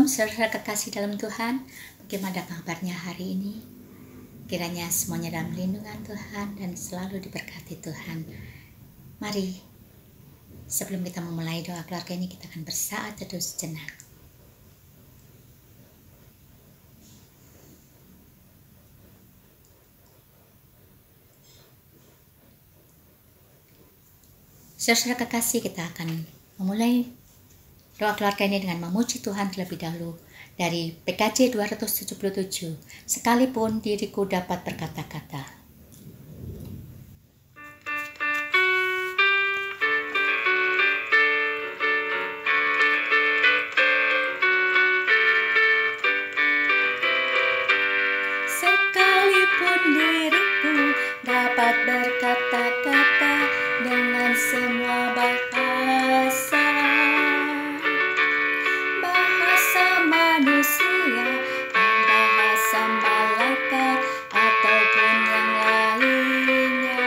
Shalom, saudara kekasih dalam Tuhan. Bagaimana kabarnya hari ini? Kiranya semuanya dalam lindungan Tuhan dan selalu diberkati Tuhan. Mari, sebelum kita memulai doa keluarga ini, kita akan bersaat teduh sejenak. Saudara kekasih, kita akan memulai doa keluarga ini dengan memuji Tuhan terlebih dahulu dari PKJ 277. Sekalipun diriku dapat berkata-kata. Sekalipun diriku dapat berkata-kata dengan semua bahasa manusia dan bahasa malaikat ataupun yang lainnya,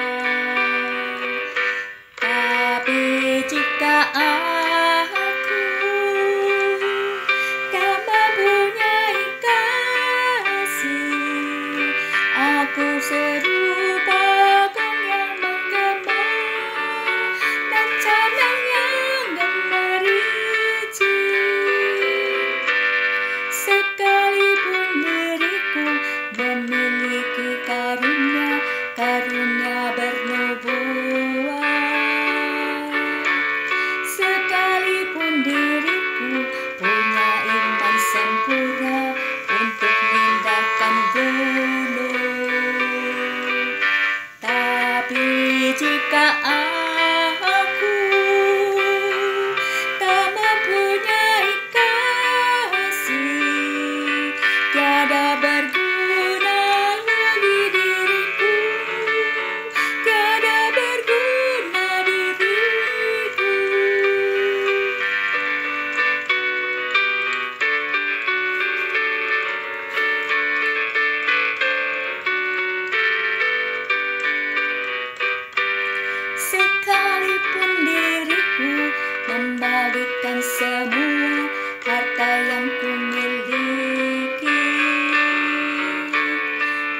tapi jika aku tak mempunyai kasih, aku serupa gong yang menggema dan canang yang gemericik. Sekalipun diriku memiliki karunia bernubuat, sekalipun diriku punya iman sempurna untuk memindahkan gunung, tapi jika aku tak mempunyai kasih, tiada berguna lagi diriku, tiada berguna diriku. Sekalipun diriku membagikan semua harta yang kumiliki,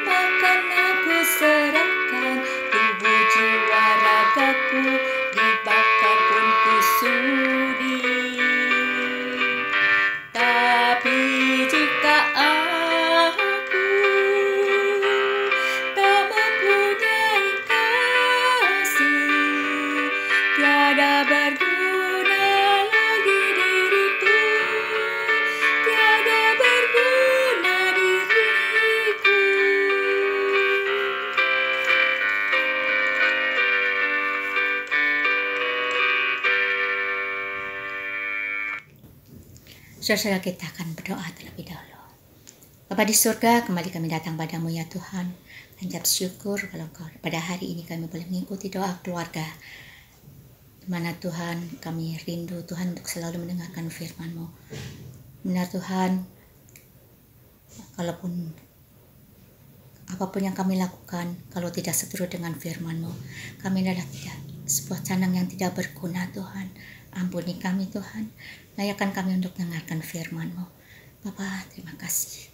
bahkan aku serahkan tubuh jiwa ragaku, dibakar pun ku sudi. Tapi jika aku tak mempunyai kasih, tiada berguna lagi diriku, tiada berguna diriku. Saudara, kita akan berdoa terlebih dahulu. Bapa di surga, kembali kami datang padamu ya Tuhan, dan ucap syukur kalau pada hari ini kami boleh mengikuti doa keluarga, di mana Tuhan kami rindu Tuhan untuk selalu mendengarkan firman-Mu. Benar Tuhan, apapun yang kami lakukan, kalau tidak seturut dengan firman-Mu, kami adalah sebuah canang yang tidak berguna Tuhan. Ampuni kami Tuhan, layakkan kami untuk mendengarkan firman-Mu. Bapa, terima kasih.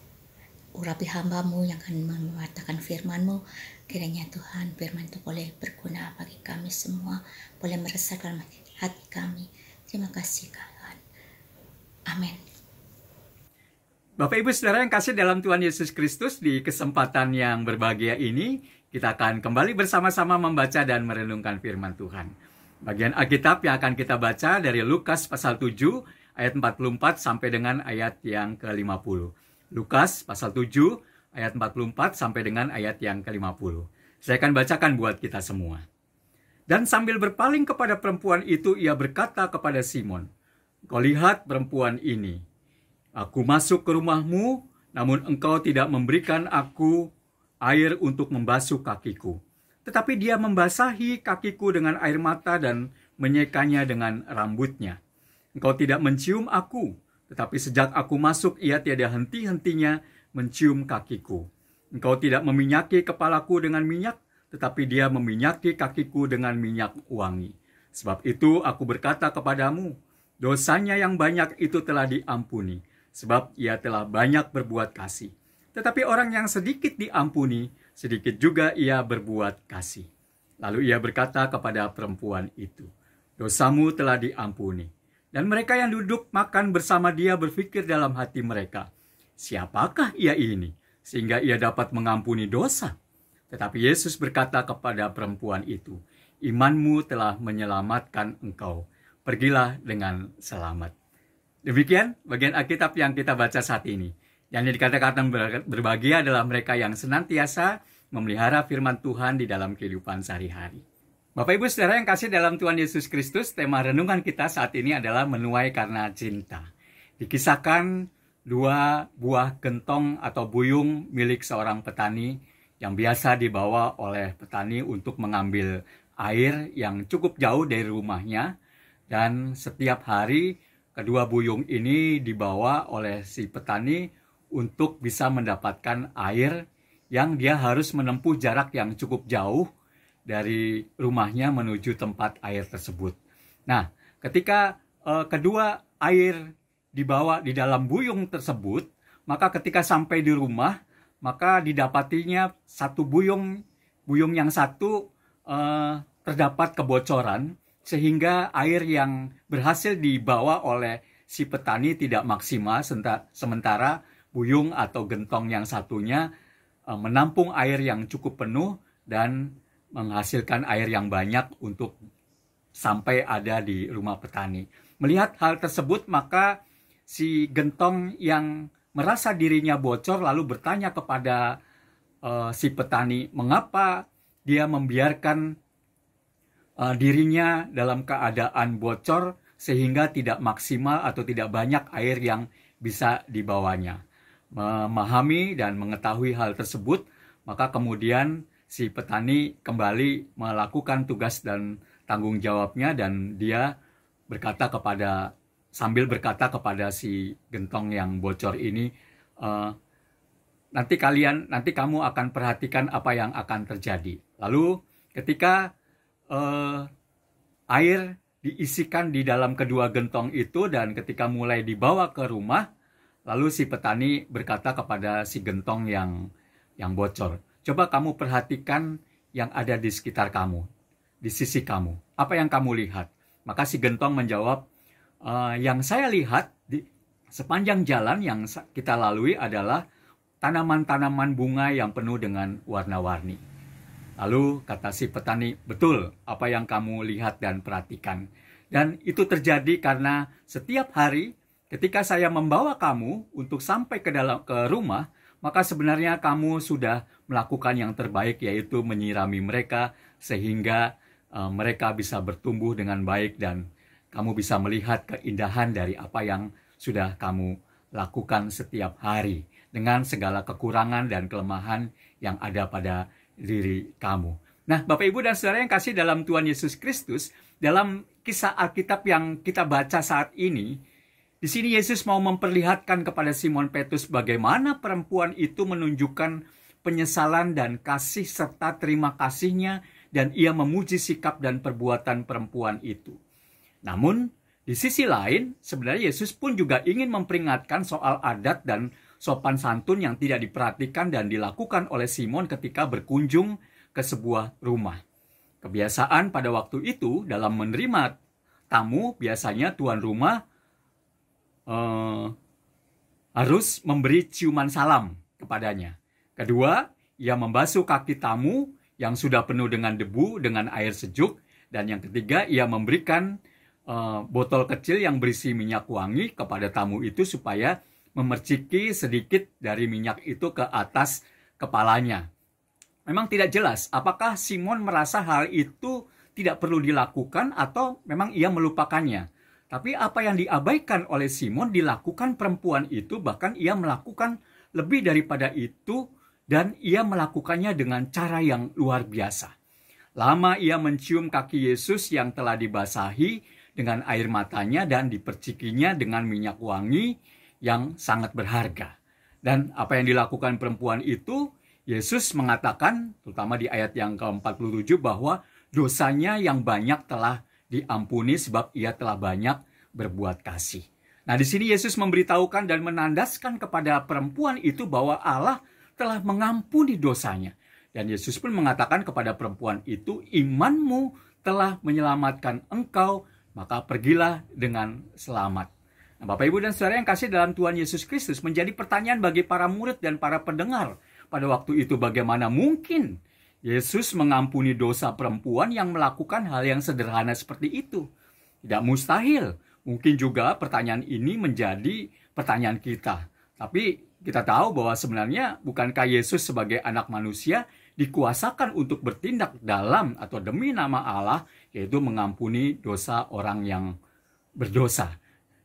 Urapi hamba-Mu yang akan mewartakan firman-Mu. Kiranya Tuhan, firman itu boleh berguna bagi kami semua, boleh meresap dalam hati kami. Terima kasih Tuhan. Amin. Bapak Ibu Saudara yang kasih dalam Tuhan Yesus Kristus, di kesempatan yang berbahagia ini, kita akan kembali bersama-sama membaca dan merenungkan firman Tuhan. Bagian Alkitab yang akan kita baca dari Lukas pasal 7, ayat 44 sampai dengan ayat yang ke-50. Lukas pasal 7, ayat 44 sampai dengan ayat yang ke-50. Saya akan bacakan buat kita semua. Dan sambil berpaling kepada perempuan itu, ia berkata kepada Simon, "Kau lihat perempuan ini. Aku masuk ke rumahmu, namun engkau tidak memberikan aku air untuk membasuh kakiku. Tetapi dia membasahi kakiku dengan air mata dan menyekanya dengan rambutnya. Engkau tidak mencium aku, tetapi sejak aku masuk ia tiada henti-hentinya mencium kakiku. Engkau tidak meminyaki kepalaku dengan minyak, tetapi dia meminyaki kakiku dengan minyak wangi. Sebab itu aku berkata kepadamu, dosanya yang banyak itu telah diampuni, sebab ia telah banyak berbuat kasih. Tetapi orang yang sedikit diampuni, sedikit juga ia berbuat kasih. Lalu ia berkata kepada perempuan itu, dosamu telah diampuni. Dan mereka yang duduk makan bersama dia berpikir dalam hati mereka, siapakah ia ini, sehingga ia dapat mengampuni dosa? Tetapi Yesus berkata kepada perempuan itu, imanmu telah menyelamatkan engkau. Pergilah dengan selamat. Demikian bagian Alkitab yang kita baca saat ini. Yang dikatakan berbahagia adalah mereka yang senantiasa memelihara firman Tuhan di dalam kehidupan sehari-hari. Bapak Ibu Saudara yang kasih dalam Tuhan Yesus Kristus, tema renungan kita saat ini adalah menuai karena cinta. Dikisahkan 2 buah gentong atau buyung milik seorang petani yang biasa dibawa oleh petani untuk mengambil air yang cukup jauh dari rumahnya. Dan setiap hari kedua buyung ini dibawa oleh si petani untuk bisa mendapatkan air yang dia harus menempuh jarak yang cukup jauh dari rumahnya menuju tempat air tersebut. Nah, ketika kedua air dibawa di dalam buyung tersebut, maka ketika sampai di rumah, maka didapatinya satu buyung yang satu terdapat kebocoran, sehingga air yang berhasil dibawa oleh si petani tidak maksimal, sementara buyung atau gentong yang satunya menampung air yang cukup penuh dan menghasilkan air yang banyak untuk sampai ada di rumah petani. Melihat hal tersebut, maka si gentong yang merasa dirinya bocor lalu bertanya kepada si petani, mengapa dia membiarkan dirinya dalam keadaan bocor sehingga tidak maksimal atau tidak banyak air yang bisa dibawanya. Memahami dan mengetahui hal tersebut, maka kemudian si petani kembali melakukan tugas dan tanggung jawabnya, dan dia sambil berkata kepada si gentong yang bocor ini, nanti kamu akan perhatikan apa yang akan terjadi. Lalu ketika air diisikan di dalam kedua gentong itu dan ketika mulai dibawa ke rumah, lalu si petani berkata kepada si gentong yang bocor, coba kamu perhatikan yang ada di sekitar kamu, di sisi kamu. Apa yang kamu lihat? Maka si gentong menjawab, yang saya lihat di sepanjang jalan yang kita lalui adalah tanaman-tanaman bunga yang penuh dengan warna-warni. Lalu kata si petani, betul apa yang kamu lihat dan perhatikan. Dan itu terjadi karena setiap hari ketika saya membawa kamu untuk sampai ke rumah, maka sebenarnya kamu sudah melakukan yang terbaik, yaitu menyirami mereka sehingga mereka bisa bertumbuh dengan baik dan kamu bisa melihat keindahan dari apa yang sudah kamu lakukan setiap hari dengan segala kekurangan dan kelemahan yang ada pada diri kamu. Nah, Bapak Ibu dan Saudara yang kasih dalam Tuhan Yesus Kristus, dalam kisah Alkitab yang kita baca saat ini, di sini Yesus mau memperlihatkan kepada Simon Petrus bagaimana perempuan itu menunjukkan penyesalan dan kasih serta terima kasihnya, dan ia memuji sikap dan perbuatan perempuan itu. Namun, di sisi lain, sebenarnya Yesus pun juga ingin memperingatkan soal adat dan sopan santun yang tidak diperhatikan dan dilakukan oleh Simon ketika berkunjung ke sebuah rumah. Kebiasaan pada waktu itu dalam menerima tamu, biasanya tuan rumah harus memberi ciuman salam kepadanya. Kedua, ia membasuh kaki tamu yang sudah penuh dengan debu dengan air sejuk. Dan yang ketiga, ia memberikan botol kecil yang berisi minyak wangi kepada tamu itu supaya memerciki sedikit dari minyak itu ke atas kepalanya. Memang tidak jelas apakah Simon merasa hal itu tidak perlu dilakukan atau memang ia melupakannya. Tapi apa yang diabaikan oleh Simon dilakukan perempuan itu, bahkan ia melakukan lebih daripada itu, dan ia melakukannya dengan cara yang luar biasa. Lama ia mencium kaki Yesus yang telah dibasahi dengan air matanya dan dipercikinya dengan minyak wangi yang sangat berharga. Dan apa yang dilakukan perempuan itu, Yesus mengatakan, terutama di ayat yang ke-47, bahwa dosanya yang banyak telah diampuni sebab ia telah banyak berbuat kasih. Nah, di sini Yesus memberitahukan dan menandaskan kepada perempuan itu bahwa Allah telah mengampuni dosanya. Dan Yesus pun mengatakan kepada perempuan itu, imanmu telah menyelamatkan engkau, maka pergilah dengan selamat. Nah, Bapak, Ibu, dan Saudara yang kasih dalam Tuhan Yesus Kristus, menjadi pertanyaan bagi para murid dan para pendengar pada waktu itu, bagaimana mungkin Yesus mengampuni dosa perempuan yang melakukan hal yang sederhana seperti itu? Tidak mustahil. Mungkin juga pertanyaan ini menjadi pertanyaan kita. Tapi kita tahu bahwa sebenarnya bukankah Yesus sebagai anak manusia dikuasakan untuk bertindak dalam atau demi nama Allah, yaitu mengampuni dosa orang yang berdosa.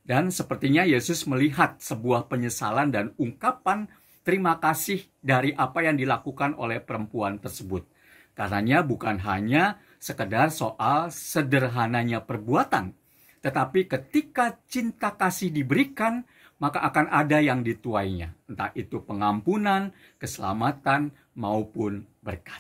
Dan sepertinya Yesus melihat sebuah penyesalan dan ungkapan terima kasih dari apa yang dilakukan oleh perempuan tersebut. Karenanya bukan hanya sekedar soal sederhananya perbuatan, tetapi ketika cinta kasih diberikan, maka akan ada yang dituainya. Entah itu pengampunan, keselamatan, maupun berkat.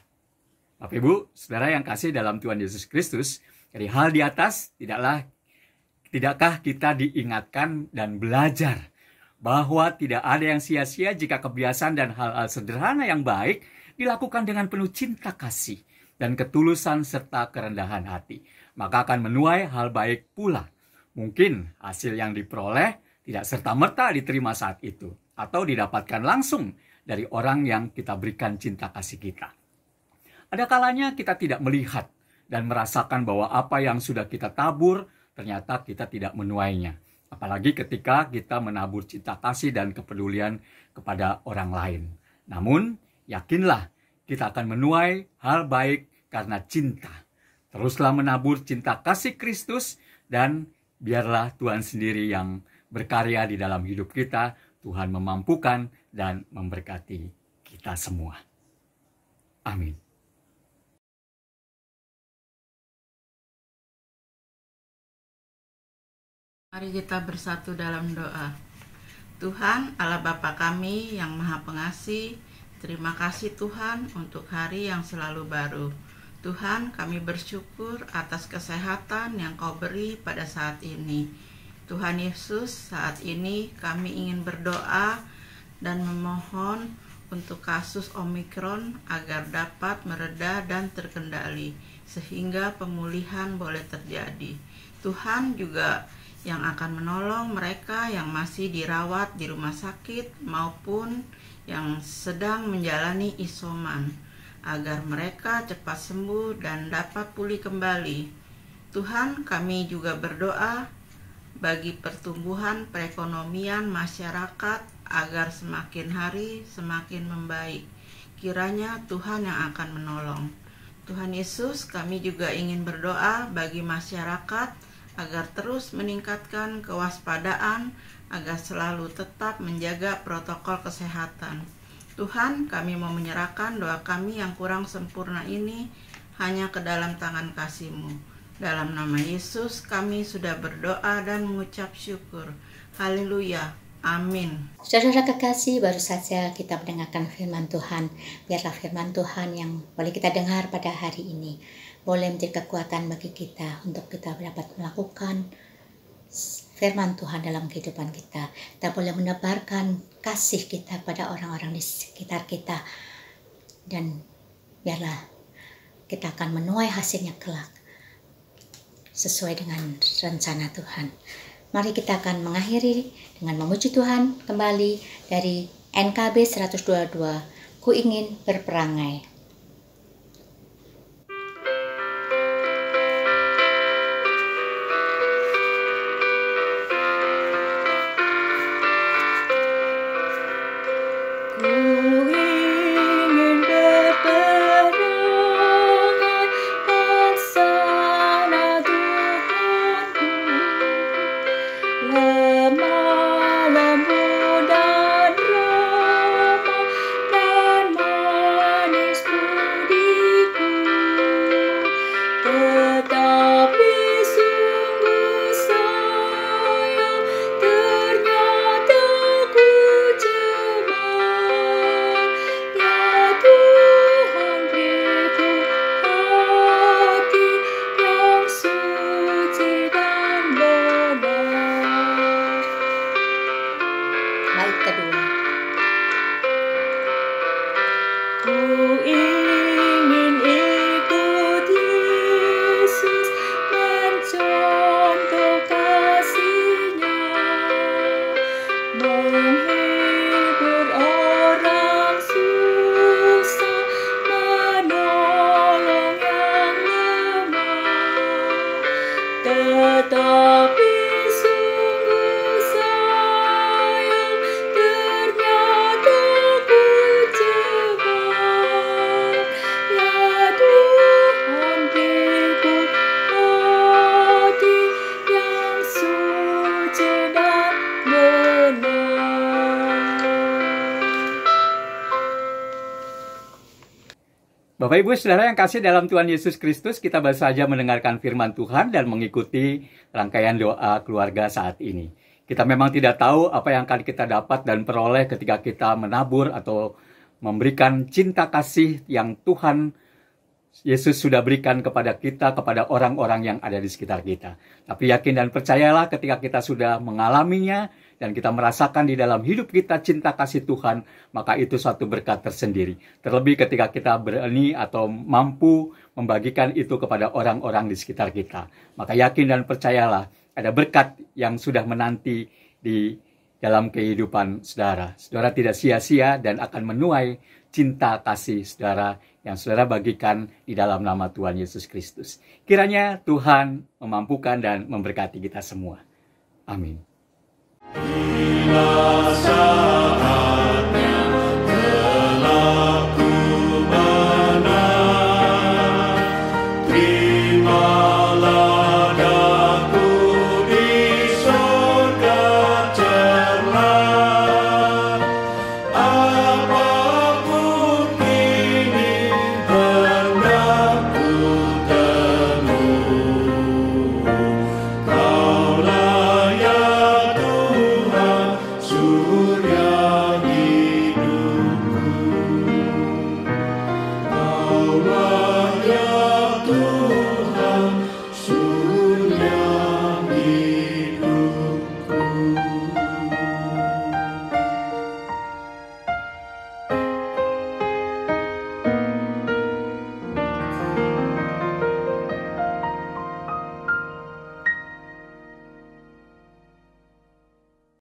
Bapak, Ibu, Saudara yang kasih dalam Tuhan Yesus Kristus, dari hal di atas, tidakkah kita diingatkan dan belajar bahwa tidak ada yang sia-sia jika kebiasaan dan hal-hal sederhana yang baik dilakukan dengan penuh cinta kasih dan ketulusan serta kerendahan hati, maka akan menuai hal baik pula. Mungkin hasil yang diperoleh tidak serta-merta diterima saat itu, atau didapatkan langsung dari orang yang kita berikan cinta kasih kita. Ada kalanya kita tidak melihat dan merasakan bahwa apa yang sudah kita tabur, ternyata kita tidak menuainya. Apalagi ketika kita menabur cinta kasih dan kepedulian kepada orang lain. Namun, yakinlah kita akan menuai hal baik karena cinta. Teruslah menabur cinta kasih Kristus, dan biarlah Tuhan sendiri yang berkarya di dalam hidup kita. Tuhan memampukan dan memberkati kita semua. Amin. Mari kita bersatu dalam doa. Tuhan, Allah Bapa kami yang Maha Pengasih, terima kasih Tuhan untuk hari yang selalu baru. Tuhan, kami bersyukur atas kesehatan yang Kau beri pada saat ini. Tuhan Yesus, saat ini kami ingin berdoa dan memohon untuk kasus Omikron agar dapat mereda dan terkendali, sehingga pemulihan boleh terjadi. Tuhan juga yang akan menolong mereka yang masih dirawat di rumah sakit maupun yang sedang menjalani isoman, agar mereka cepat sembuh dan dapat pulih kembali. Tuhan, kami juga berdoa bagi pertumbuhan perekonomian masyarakat agar semakin hari semakin membaik. Kiranya Tuhan yang akan menolong. Tuhan Yesus, kami juga ingin berdoa bagi masyarakat agar terus meningkatkan kewaspadaan, agar selalu tetap menjaga protokol kesehatan. Tuhan, kami mau menyerahkan doa kami yang kurang sempurna ini hanya ke dalam tangan kasih-Mu. Dalam nama Yesus kami sudah berdoa dan mengucap syukur. Haleluya. Amin. Saudara kekasih, baru saja kita mendengarkan firman Tuhan. Biarlah firman Tuhan yang boleh kita dengar pada hari ini boleh menjadi kekuatan bagi kita untuk kita dapat melakukan firman Tuhan dalam kehidupan kita. Kita boleh menebarkan kasih kita pada orang-orang di sekitar kita. Dan biarlah kita akan menuai hasilnya kelak sesuai dengan rencana Tuhan. Mari kita akan mengakhiri dengan memuji Tuhan kembali dari NKB 122, Ku Ingin Berperangai. Manis Bapak Ibu Saudara yang kasih dalam Tuhan Yesus Kristus, kita baru saja mendengarkan firman Tuhan dan mengikuti rangkaian doa keluarga saat ini. Kita memang tidak tahu apa yang akan kita dapat dan peroleh ketika kita menabur atau memberikan cinta kasih yang Tuhan Yesus sudah berikan kepada kita, kepada orang-orang yang ada di sekitar kita. Tapi yakin dan percayalah ketika kita sudah mengalaminya dan kita merasakan di dalam hidup kita cinta kasih Tuhan, maka itu suatu berkat tersendiri. Terlebih ketika kita berani atau mampu membagikan itu kepada orang-orang di sekitar kita. Maka yakin dan percayalah ada berkat yang sudah menanti di dalam kehidupan saudara. Saudara tidak sia-sia dan akan menuai cinta kasih saudara yang saudara bagikan di dalam nama Tuhan Yesus Kristus. Kiranya Tuhan memampukan dan memberkati kita semua. Amin.